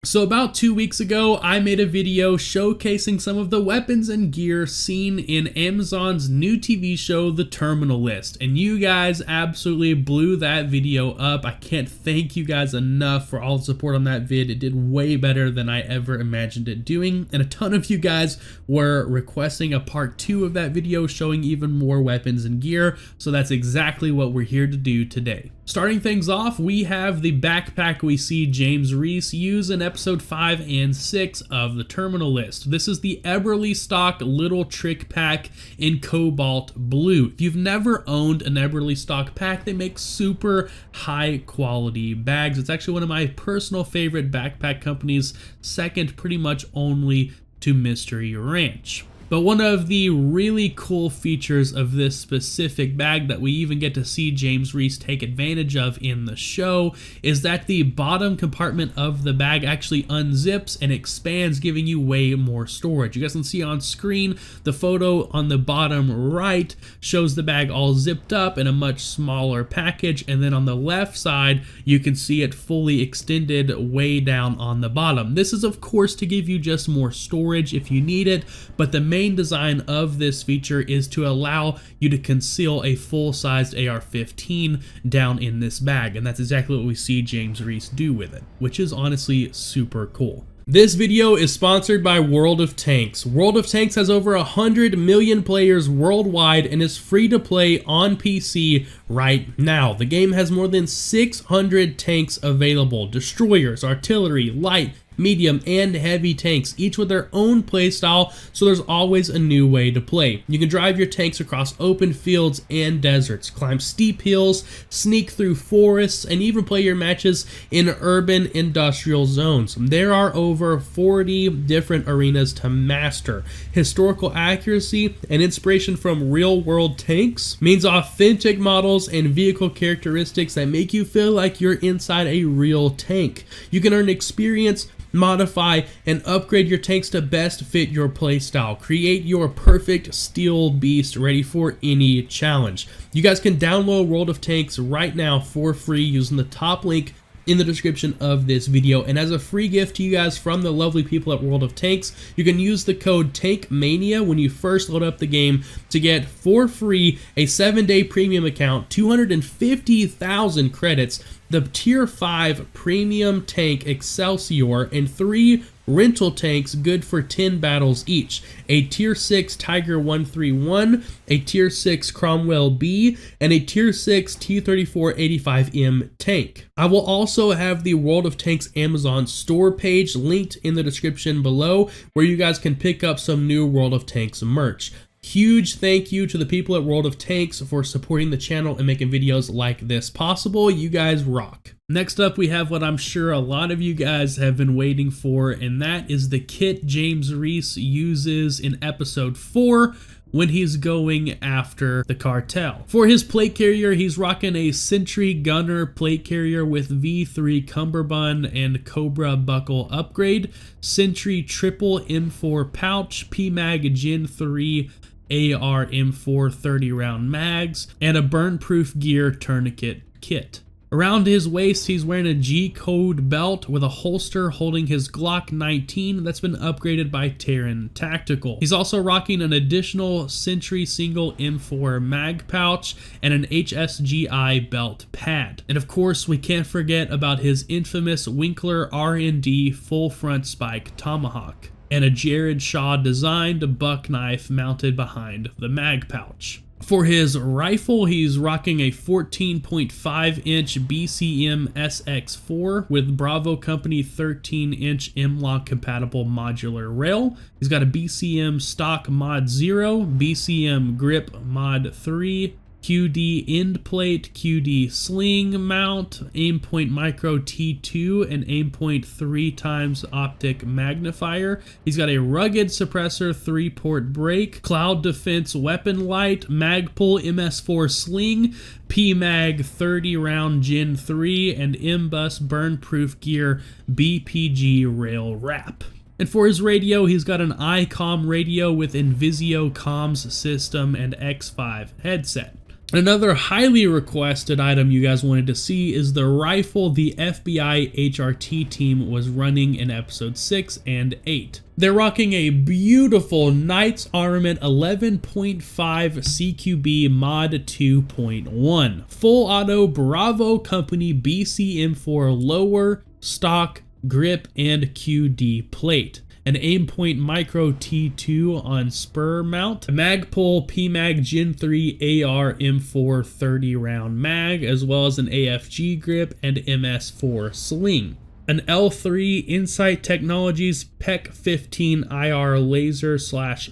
So about 2 weeks ago, I made a video showcasing some of the weapons and gear seen in Amazon's new TV show, The Terminal List, and you guys absolutely blew that video up. I can't thank you guys enough for all the support on that vid. It did way better than I ever imagined it doing, and a ton of you guys were requesting a part 2 of that video showing even more weapons and gear, so that's exactly what we're here to do today. Starting things off, we have the backpack we see James Reese use in episode 5 and 6 of The Terminal List. This is the Eberlestock Little Trick Pack in Cobalt Blue. If you've never owned an Eberlestock pack, they make super high quality bags. It's actually one of my personal favorite backpack companies, second pretty much only to Mystery Ranch. But one of the really cool features of this specific bag that we even get to see James Reese take advantage of in the show is that the bottom compartment of the bag actually unzips and expands, giving you way more storage. You guys can see on screen the photo on the bottom right shows the bag all zipped up in a much smaller package, and then on the left side you can see it fully extended way down on the bottom. This is of course to give you just more storage if you need it, but the main design of this feature is to allow you to conceal a full-sized AR-15 down in this bag, and that's exactly what we see James Reese do with it, which is honestly super cool. This video is sponsored by World of Tanks. World of Tanks has over 100 million players worldwide and is free to play on PC right now. The game has more than 600 tanks available: destroyers, artillery, light, medium, and heavy tanks, each with their own playstyle, so there's always a new way to play. You can drive your tanks across open fields and deserts, climb steep hills, sneak through forests, and even play your matches in urban industrial zones. There are over 40 different arenas to master. Historical accuracy and inspiration from real-world tanks means authentic models and vehicle characteristics that make you feel like you're inside a real tank. You can earn experience, modify, and upgrade your tanks to best fit your playstyle. Create your perfect steel beast ready for any challenge. You guys can download World of Tanks right now for free using the top link in the description of this video, and as a free gift to you guys from the lovely people at World of Tanks, you can use the code TANKMANIA when you first load up the game to get for free a 7-day premium account, 250,000 credits, the tier 5 premium tank Excelsior, and 3 rental tanks good for 10 battles each: a tier 6 Tiger 131, a tier 6 Cromwell B, and a tier 6 T-34-85M tank. I will also have the World of Tanks Amazon store page linked in the description below, where you guys can pick up some new World of Tanks merch. Huge thank you to the people at World of Tanks for supporting the channel and making videos like this possible. You guys rock. Next up, we have what I'm sure a lot of you guys have been waiting for, and that is the kit James Reese uses in episode 4 when he's going after the cartel. For his plate carrier, he's rocking a Sentry Gunnar Plate Carrier with V3 cummerbund and cobra buckle upgrade, Sentry Triple M4 Pouch, PMag Gen 3 AR M4 30-round mags, and a Proof Gear Tourniquet Kit. Around his waist, he's wearing a Gcode belt with a holster holding his Glock 19 that's been upgraded by Terran Tactical. He's also rocking an additional Sentry Single M4 mag pouch and an HSGI belt pad. And of course, we can't forget about his infamous Winkler R&D full front spike Tomahawk, and a Jared Shaw designed buck knife mounted behind the mag pouch. For his rifle, he's rocking a 14.5-inch BCM SX4 with Bravo Company 13-inch M-Lock compatible modular rail. He's got a BCM Stock Mod 0, BCM Grip Mod 3, QD end plate, QD sling mount, Aimpoint Micro T2, and Aimpoint 3x optic magnifier. He's got a rugged suppressor 3-port brake, cloud defense weapon light, Magpul MS4 sling, PMag 30-round Gen 3, and M-Bus Proof Gear BPG rail wrap. And for his radio, he's got an ICOM radio with Invisio comms system and X5 headset. Another highly requested item you guys wanted to see is the rifle the FBI HRT team was running in episode 6 and 8. They're rocking a beautiful Knights Armament 11.5 CQB Mod 2.1. Full auto Bravo Company BCM4 lower, stock, grip, and QD plate. An Aimpoint Micro T2 on spur mount, a Magpul PMag Gen 3 AR M4 30 round mag, as well as an AFG grip and MS4 sling. An L3 Insight Technologies PEC 15 IR laser /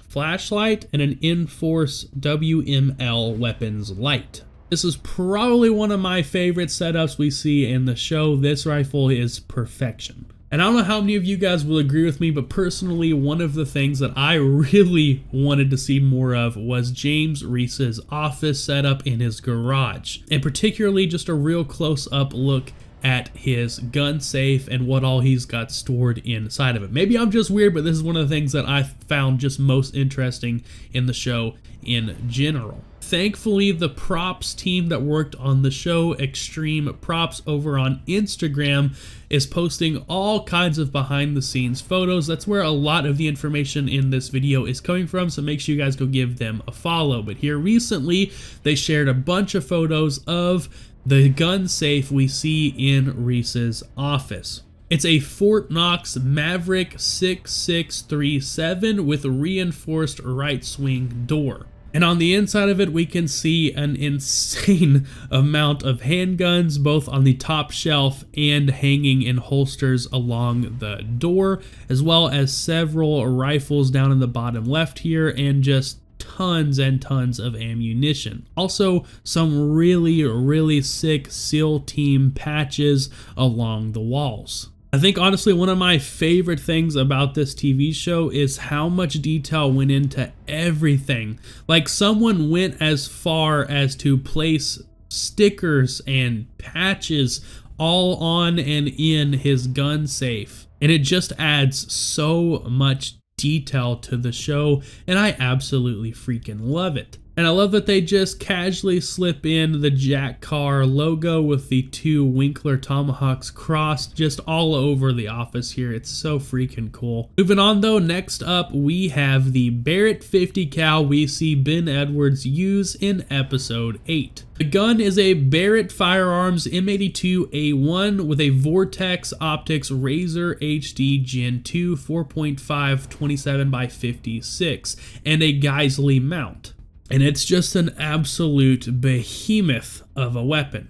flashlight, and an Enforce WML weapons light. This is probably one of my favorite setups we see in the show. This rifle is perfection. And I don't know how many of you guys will agree with me, but personally, one of the things that I really wanted to see more of was James Reese's office setup in his garage, and particularly just a real close-up look at his gun safe and what all he's got stored inside of it. Maybe I'm just weird, but this is one of the things that I found just most interesting in the show in general. Thankfully, the props team that worked on the show, Extreme Props, over on Instagram, is posting all kinds of behind the scenes photos. That's where a lot of the information in this video is coming from, so make sure you guys go give them a follow. But here recently, they shared a bunch of photos of the gun safe we see in Reese's office. It's a Fort Knox Maverick 6637 with a reinforced right swing door. And on the inside of it, we can see an insane amount of handguns, both on the top shelf and hanging in holsters along the door, as well as several rifles down in the bottom left here, and just tons and tons of ammunition. Also, some really sick SEAL team patches along the walls. I think honestly one of my favorite things about this TV show is how much detail went into everything. Like, someone went as far as to place stickers and patches all on and in his gun safe. And it just adds so much detail to the show, and I absolutely freaking love it. And I love that they just casually slip in the Jack Carr logo with the two Winkler Tomahawks crossed just all over the office here. It's so freaking cool. Moving on though, next up we have the Barrett 50 cal we see Ben Edwards use in episode 8. The gun is a Barrett Firearms M82A1 with a Vortex Optics Razor HD Gen 2 4.5 27x56 and a Geisley mount. And it's just an absolute behemoth of a weapon.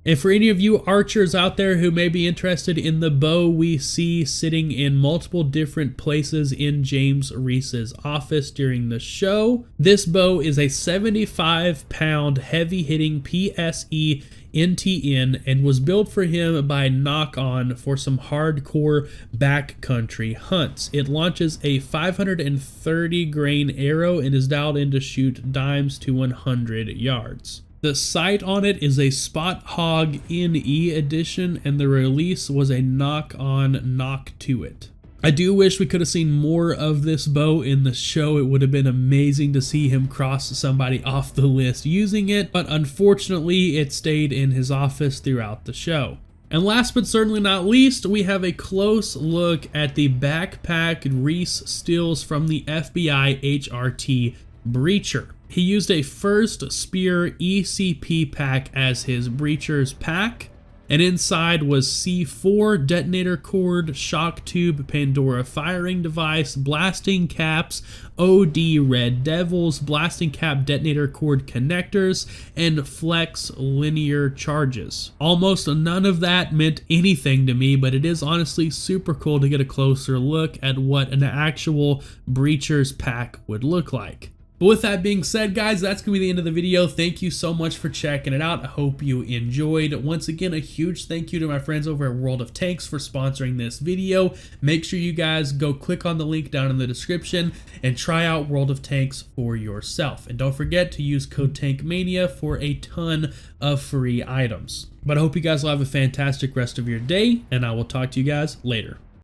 And for any of you archers out there who may be interested in the bow we see sitting in multiple different places in James Reese's office during the show, this bow is a 75-pound heavy-hitting PSE NTN and was built for him by Knock On for some hardcore backcountry hunts. It launches a 530 grain arrow and is dialed in to shoot dimes to 100 yards. The sight on it is a Spot Hog NE edition, and the release was a Knock On Knock to it. I do wish we could have seen more of this bow in the show. It would have been amazing to see him cross somebody off the list using it, but unfortunately it stayed in his office throughout the show. And last but certainly not least, we have a close look at the backpack Reese steals from the FBI HRT breacher. He used a First Spear ECP pack as his breacher's pack, and inside was C4 detonator cord, shock tube, Pandora firing device, blasting caps, OD Red Devils, blasting cap detonator cord connectors, and flex linear charges. Almost none of that meant anything to me, but it is honestly super cool to get a closer look at what an actual breacher's pack would look like. But with that being said, guys, that's going to be the end of the video. Thank you so much for checking it out. I hope you enjoyed. Once again, a huge thank you to my friends over at World of Tanks for sponsoring this video. Make sure you guys go click on the link down in the description and try out World of Tanks for yourself. And don't forget to use code TANKMANIA for a ton of free items. But I hope you guys will have a fantastic rest of your day, and I will talk to you guys later.